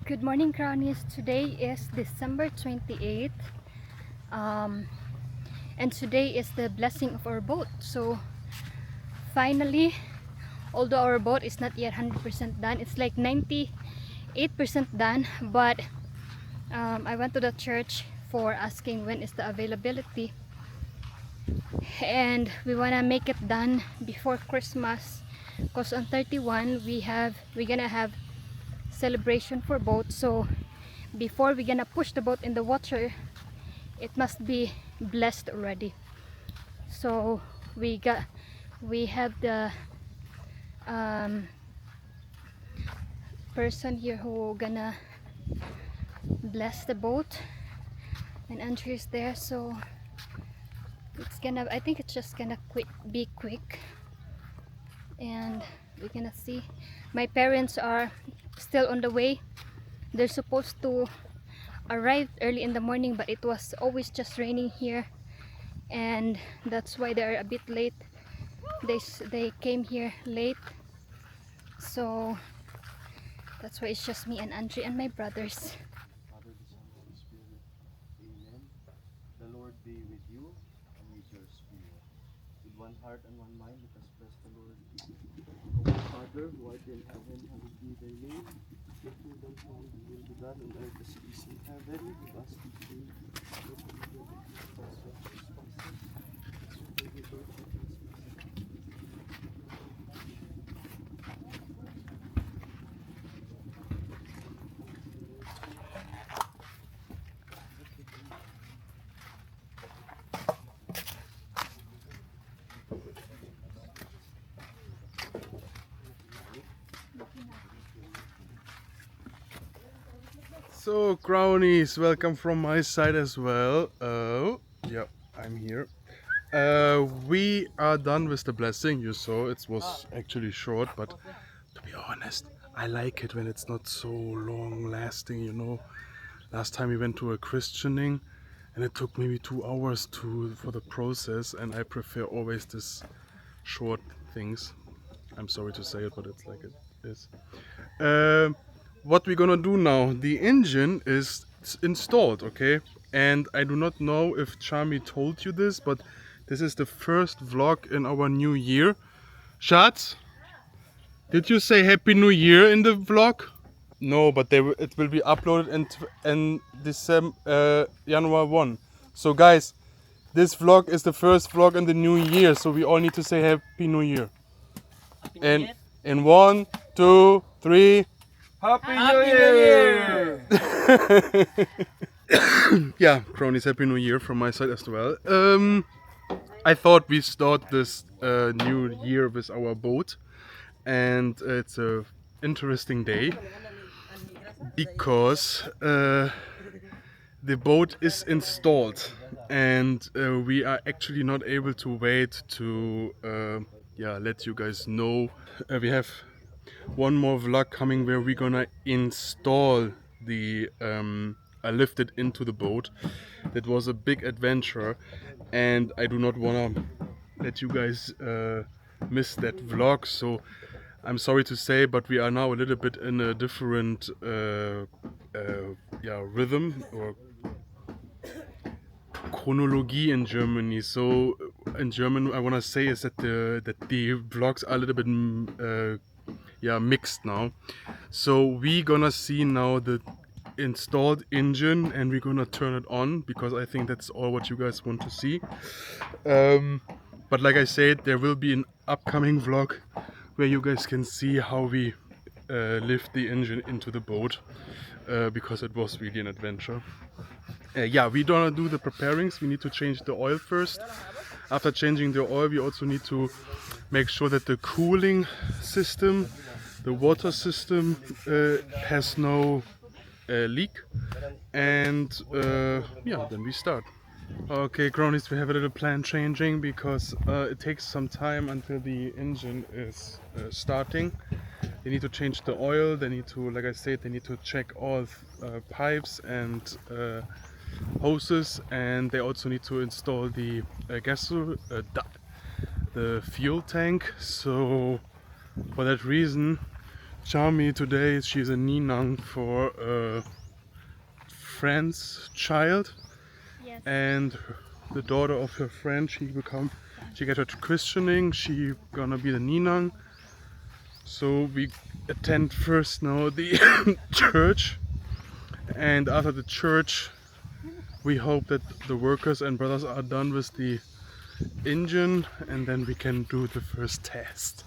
Good morning, Crownies. Today is December 28th, and today is the blessing of our boat. So finally, although our boat is not yet 100% done, it's like 98% done, but I went to the church for asking when is the availability, and we want to make it done before Christmas, because on 31 we're gonna have celebration for boat. So before we're gonna push the boat in the water, it must be blessed already. So we have the person here who gonna bless the boat, and Andrew is there. So I think it's just gonna be quick, and we're gonna see. My parents are still on the way. They're supposed to arrive early in the morning, but it was always just raining here, and that's why they're a bit late. They came here late, so that's why it's just me and Andre and my brothers. Father, the Son, Holy Spirit. Amen. The Lord be with you and with your spirit. With one heart and one mind, let us bless the Lord. Our Father, who art in heaven, hallowed be thy name. Your kingdom come, your will be done on earth as it is in heaven. Give us this day our daily bread, and forgive us our trespasses, as we forgive those who trespass against us. So Crownies, welcome from my side as well. Yeah, I'm here. We are done with the blessing. You saw it was actually short, but to be honest, I like it when it's not so long lasting, you know. Last time we went to a christening and it took maybe 2 hours for the process, and I prefer always this short things. I'm sorry to say it, but it's like it is. What we're gonna do now, the engine is installed, okay? And I do not know if Charmy told you this, but this is the first vlog in our new year. Schatz, did you say Happy New Year in the vlog? No, but it will be uploaded in December, January 1. So guys, this vlog is the first vlog in the new year, so we all need to say Happy New Year. And in 1, 2, 3. Happy New Year! Yeah, Crownies, Happy New Year from my side as well. I thought we start this new year with our boat, and it's a interesting day because the boat is installed, and we are actually not able to wait to let you guys know. We have one more vlog coming where we're gonna install the lift it into the boat. That was a big adventure, and I do not wanna let you guys miss that vlog. So I'm sorry to say, but we are now a little bit in a different rhythm or chronology in Germany. So in German, I want to say is that the vlogs are a little bit mixed now. So we gonna see now the installed engine, and we're gonna turn it on because I think that's all what you guys want to see. But like I said, there will be an upcoming vlog where you guys can see how we lift the engine into the boat, because it was really an adventure. We're gonna do the preparings. We need to change the oil first. After changing the oil, we also need to make sure that the cooling system, the water system, has no leak. And then we start. Okay, Crownies, we have a little plan changing because it takes some time until the engine is starting. They need to change the oil. They need to, like I said, they need to check all pipes and hoses, and they also need to install the the fuel tank. So for that reason, Chami today, she's a ninang for a friend's child, Yes. and the daughter of her friend, she get her christening, she gonna be the ninang. So we attend first now the church, and after the church we hope that the workers and brothers are done with the engine, and then we can do the first test.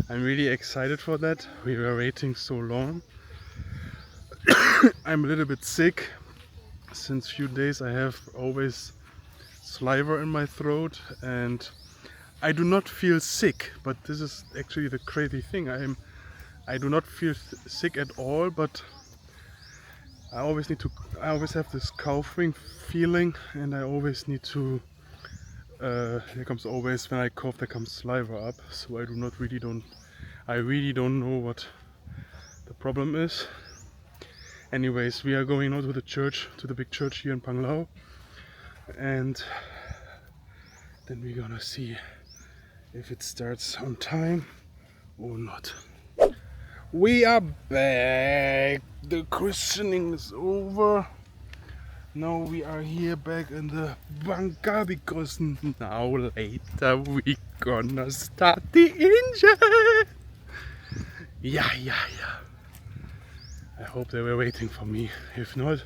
I'm really excited for that. We were waiting so long. I'm a little bit sick. Since few days I have always saliva in my throat, and I do not feel sick, but this is actually the crazy thing. I do not feel sick at all, but I always have this coughing feeling, and I always need to there comes always, when I cough, there comes saliva up. So I really don't know what the problem is. Anyways, we are going now to the church, to the big church here in Panglao, and then we're gonna see if it starts on time or not. We are back. The christening is over. Now we are here back in the bunker because now later we gonna start the engine. Yeah. I hope they were waiting for me. If not,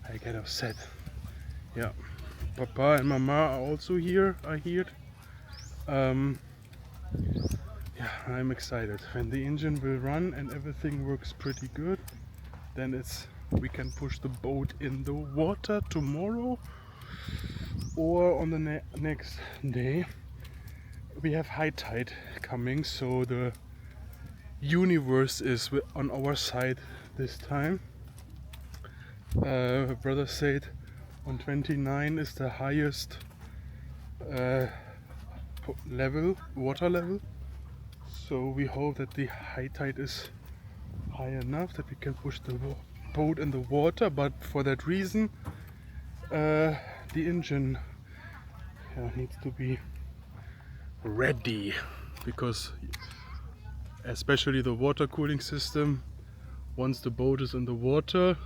I get upset. Yeah. Papa and Mama are also here, I heard. Yeah, I'm excited. When the engine will run and everything works pretty good, then we can push the boat in the water tomorrow, or on the next day. We have high tide coming, so the universe is on our side this time. Brother said on 29 is the highest water level. So we hope that the high tide is high enough that we can push the boat in the water, but for that reason the engine needs to be ready, because especially the water cooling system, once the boat is in the water,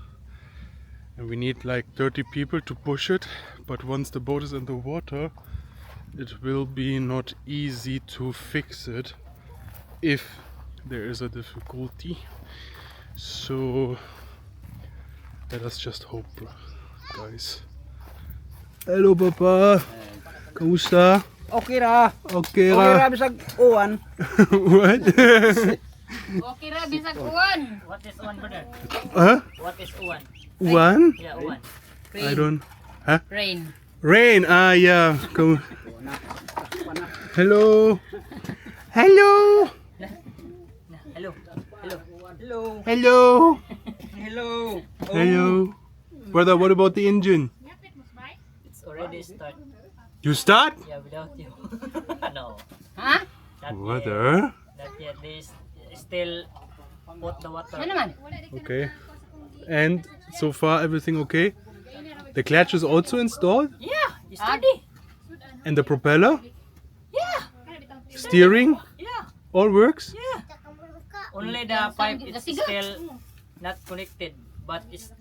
and we need like 30 people to push it, but once the boat is in the water it will be not easy to fix it if there is a difficulty. So let us just hope, guys. Hello Papa, kamusta? Okay ra. Okay Okay ra ra. bisag uwan. What? Okay ra, bisag uwan. What is one, brother? Huh? What is one? One? Yeah, one. I don't. Huh? Rain. Rain. Ah, yeah. Come. Hello. Hello. Hello. Hello. Hello. Hello. Hello. Hello. Brother, what about the engine? It's already start. You start? Yeah, without you. No. Ha? Not Brother. Yet. Not yet. They still put the water. Ano naman? Okay. And so far everything okay? The clutch is also installed? Yeah, it's steady. And the propeller? Yeah, Steering? yeah, All works? yeah. Only the pipe is still not connected, but it's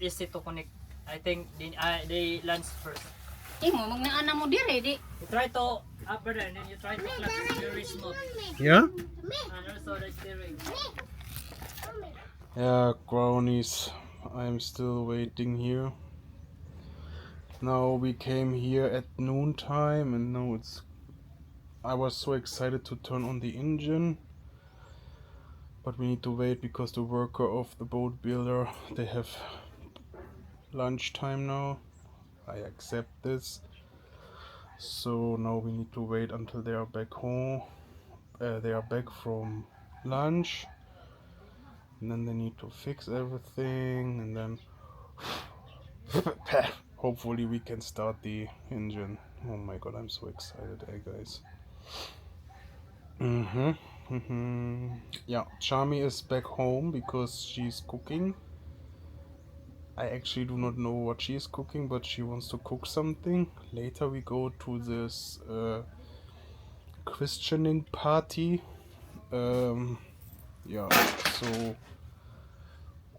easy to connect. I think they launch first. Imo, magnaana mo dire, di. You try to upper and then you try to clutch it very smooth. Yeah? And also the steering. Yeah, Crownies. I'm still waiting here. Now we came here at noontime, and now I was so excited to turn on the engine, but we need to wait because the worker of the boat builder, they have lunchtime now. I accept this. So now we need to wait until they are back home. They are back from lunch, and then they need to fix everything, and then hopefully we can start the engine. Oh my god, I'm so excited, guys. Yeah, Chami is back home because she's cooking. I actually do not know what she is cooking, but she wants to cook something. Later we go to this christening party. Yeah, So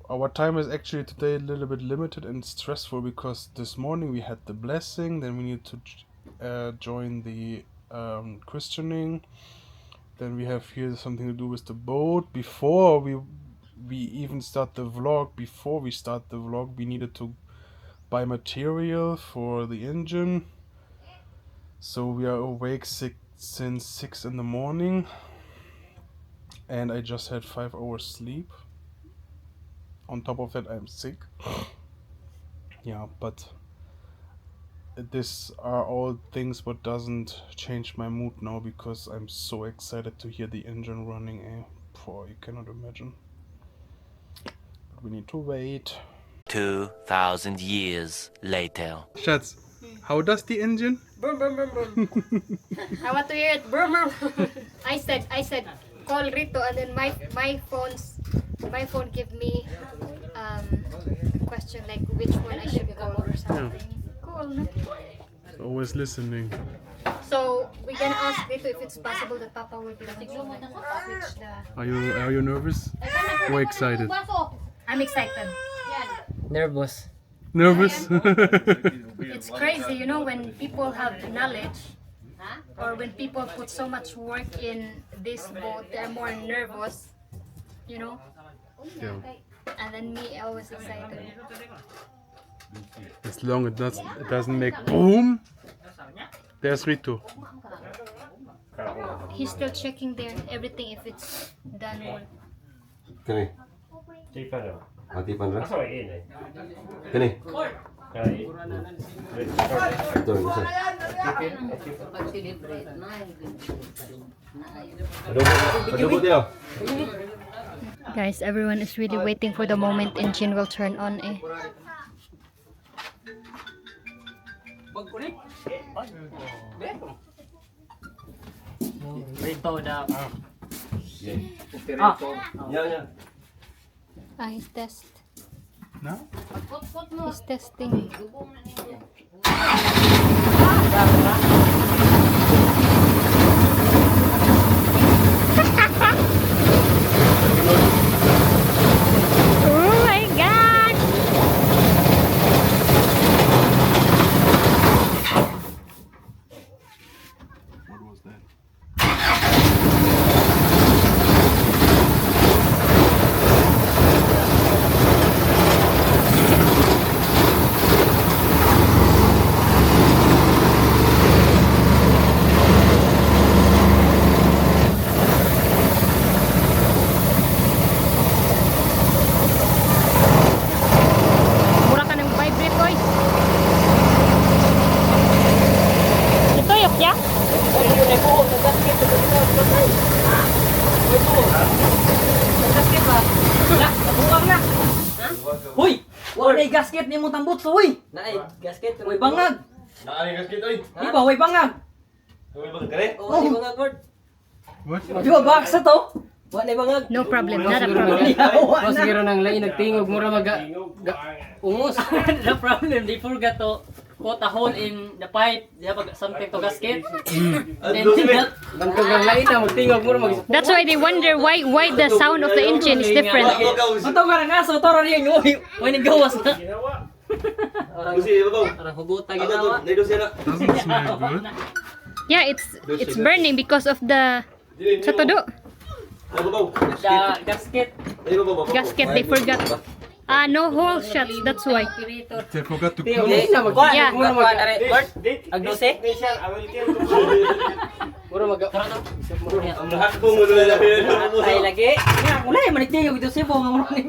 our time is actually today a little bit limited and stressful because this morning we had the blessing, then we need to join the christening, then we have here something to do with the boat. Before we even start the vlog, we needed to buy material for the engine. So we are awake since 6 in the morning, and I just had 5 hours sleep. On top of that, I'm sick. Yeah, but these are all things what doesn't change my mood now, because I'm so excited to hear the engine running. You cannot imagine. But we need to wait. 2,000 years later. Schatz, how does the engine? Boom, boom, boom, boom. I want to hear it. Boom, boom. I said, call Rito, and then my phone give me a question like which one I should call or something. Cool, no? Always listening. So we can ask Rito if it's possible that Papa will be the one to switch the. Are you nervous or excited? I'm excited. Nervous. Nervous? It's crazy, you know, when people have knowledge or when people put so much work in this boat, they're more nervous, you know. Yeah. And then me, I was excited. As long as it doesn't make boom. There's Rito. He's still checking there everything if it's done well. Kani? Matipan ra? Kani? Ito, isa. Adobo tayo. Guys, everyone is really waiting for the moment engine will turn on. Rito daw. Yeah. He's test. No? He's testing. Oh my God! What was that? Mura ka ng vibrate, boy. Ito, yok ya? Huy! Wala na gasket ni mo tambot so huy! Naay gasket. Huy bangag! Naaling gasket oy. Di ba huy bangag? Tuloy bang kare? Oh, di bangag word. What? Di ba baksa to? Wala bangag. No problem, not a problem. Yawa na! siguro nang lain nagtingog mura ungos. The problem, they forgot to put a hole in the pipe. They have something to gasket. Then bantog ang lain na magtingog mura mag. That's why they wonder why the sound of the engine is different. Ito ka nga so toro niya yung huy ni gawas na. Busi, babaw. Parang hugutan Ano to? ginawa. Naido siya na. Doesn't smell good. Yeah, it's burning because of the sa todo. Babaw. The gasket. Ay, babaw. Gasket they forgot. No hole shots, that's why. They forgot to Hindi close. na mag. Yeah. Mura mag. Bart, agdose. Mura mag. Ang lahat ko mo na lang. Ay lagi. Nga, wala yung manitingog ito siya po nga mo ni.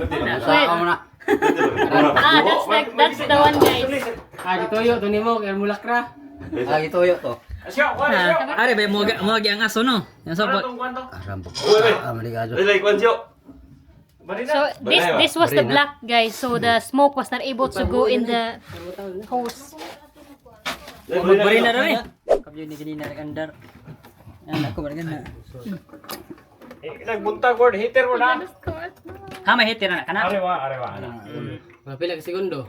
That's the one, guys. Gitoyo to nimo kay mulakra. Gitoyo to. Are ba mo ang aso no? Yan so ba? Ay, like, Juanjo. So this was the black, guys. So the smoke was not able to go in the hose. Magbari na rin. Kabyo ni ganina andar. Yan ako ba ganina. Nagbuntag word hitter mo na. Ha may hitir na kana. Arewa. Mga pila ka segundo.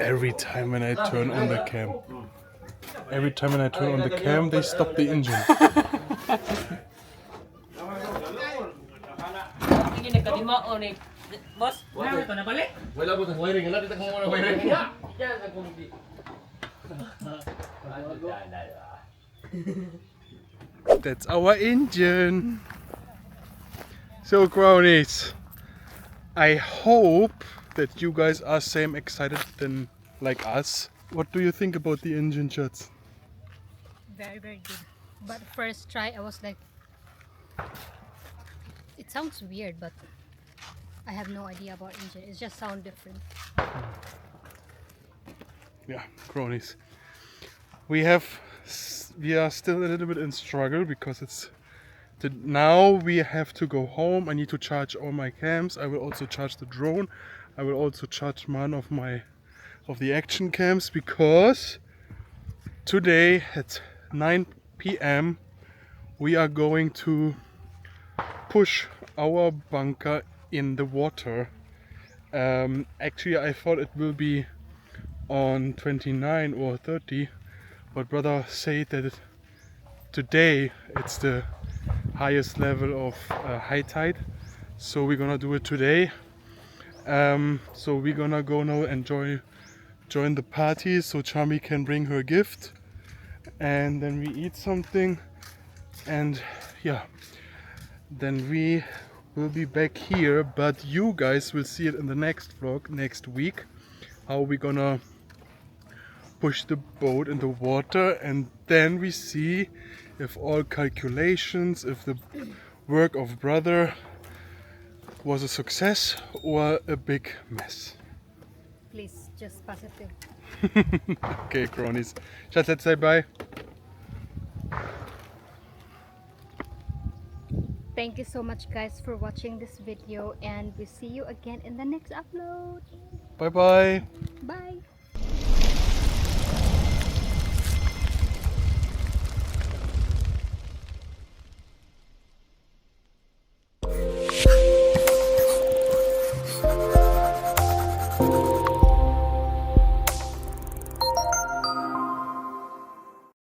Every time when I turn on the cam. Every time when I turn on the cam, they stop the engine. Tingin nagkalima o ni boss. Ito na balik. Wala po sa wiring. Wala dito kung wiring. That's our engine. So Crownies, I hope that you guys are same excited than like us. What do you think about the engine, Chats? Very, very good. But first try, I was like, it sounds weird, but I have no idea about engine. It just sounds different. Yeah, Crownies. We are still a little bit in struggle because now we have to go home. I need to charge all my cams. I will also charge the drone. I will also charge one of the action cams because today at 9 p.m. we are going to push our bunker in the water. Actually, I thought it will be on 29 or 30, but brother said that today it's the highest level of high tide, so we're gonna do it today. So we're gonna go now and join the party so Chami can bring her gift, and then we eat something, and yeah, then we will be back here, but you guys will see it in the next vlog next week, how we're gonna push the boat in the water, and then we see if all calculations, if the work of brother was a success or a big mess. Please, just positive. Okay, Crownies. Just let's say bye. Thank you so much, guys, for watching this video, and we see you again in the next upload. Bye bye. Bye.